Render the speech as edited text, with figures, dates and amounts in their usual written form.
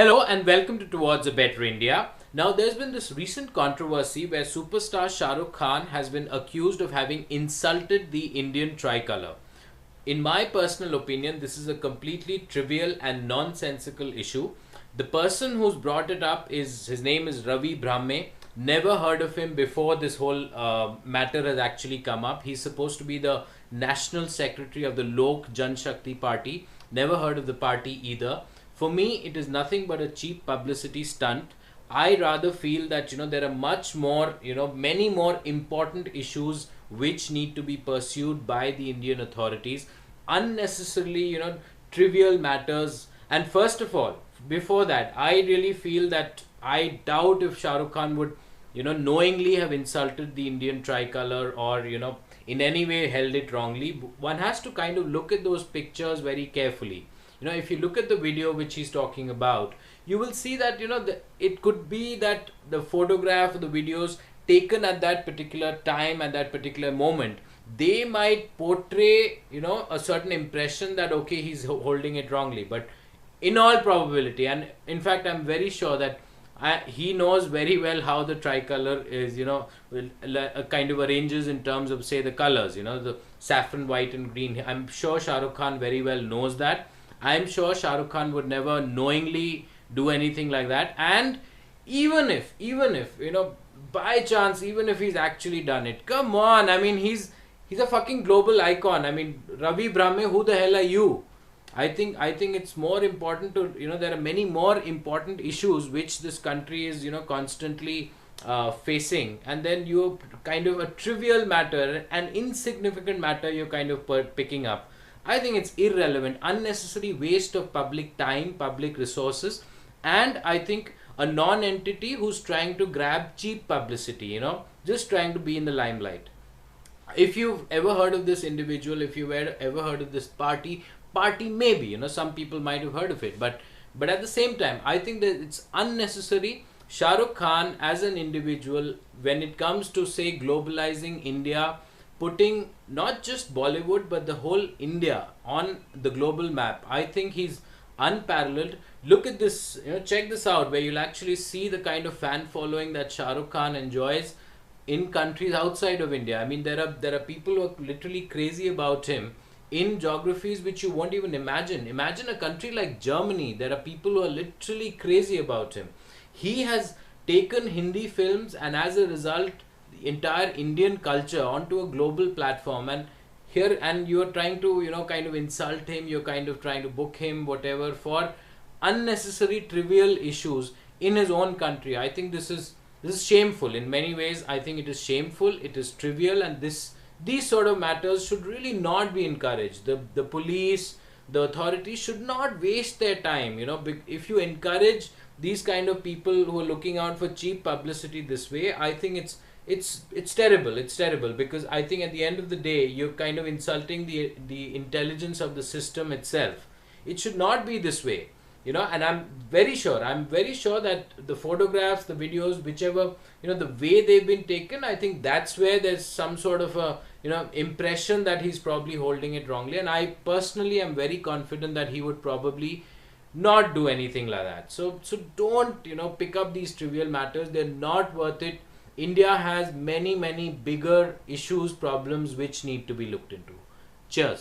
Hello and welcome to Towards a Better India. Now, there's been this recent controversy where superstar Shah Rukh Khan has been accused of having insulted the Indian tricolour. In my personal opinion, this is a completely trivial and nonsensical issue. The person who's brought it up his name is Ravi Brahme. Never heard of him before this whole matter has actually come up. He's supposed to be the national secretary of the Lok Janshakti party. Never heard of the party either. For me, it is nothing but a cheap publicity stunt. I rather feel that there are much more, many more important issues which need to be pursued by the Indian authorities. Unnecessarily, trivial matters. And first of all, before that, I really feel that I doubt if Shah Rukh Khan would, knowingly have insulted the Indian tricolour or, in any way held it wrongly. One has to kind of look at those pictures very carefully. If you look at the video which he's talking about, you will see that, it could be that the photograph or the videos taken at that particular time, at that particular moment, they might portray, a certain impression that, okay, he's holding it wrongly. But in all probability, and in fact, I'm very sure that he knows very well how the tricolour is, kind of arranges in terms of, say, the colours, the saffron, white and green. I'm sure Shah Rukh Khan very well knows that. I'm sure Shah Rukh Khan would never knowingly do anything like that. And even if, by chance, even if he's actually done it, come on, I mean, he's a fucking global icon. I mean, Ravi Brahme, who the hell are you? I think it's more important to, there are many more important issues which this country is, constantly facing. And then you're kind of a trivial matter, an insignificant matter you're kind of picking up. I think it's irrelevant, unnecessary waste of public time, public resources, and I think a non-entity who's trying to grab cheap publicity, just trying to be in the limelight. If you've ever heard of this individual, if you've ever heard of this party maybe, some people might have heard of it, but at the same time, I think that it's unnecessary. Shah Rukh Khan as an individual, when it comes to, say, globalizing India, putting not just Bollywood but the whole India on the global map, I think he's unparalleled. Look at this, check this out, where you'll actually see the kind of fan following that Shah Rukh Khan enjoys in countries outside of India. I mean, there are people who are literally crazy about him in geographies which you won't even imagine. Imagine a country like Germany. There are people who are literally crazy about him. He has taken Hindi films and as a result entire Indian culture onto a global platform, and you're trying to kind of insult him, you're kind of trying to book him, whatever, for unnecessary trivial issues in his own country. I think this is shameful in many ways. I think it is shameful, it is trivial, and these sort of matters should really not be encouraged. The police, the authorities should not waste their time. If you encourage these kind of people who are looking out for cheap publicity this way, I think it's terrible. It's terrible because I think at the end of the day, you're kind of insulting the intelligence of the system itself. It should not be this way, and I'm very sure that the photographs, the videos, whichever, the way they've been taken, I think that's where there's some sort of a, impression that he's probably holding it wrongly. And I personally am very confident that he would probably not do anything like that. So don't, pick up these trivial matters. They're not worth it. India has many bigger issues, problems which need to be looked into. Cheers.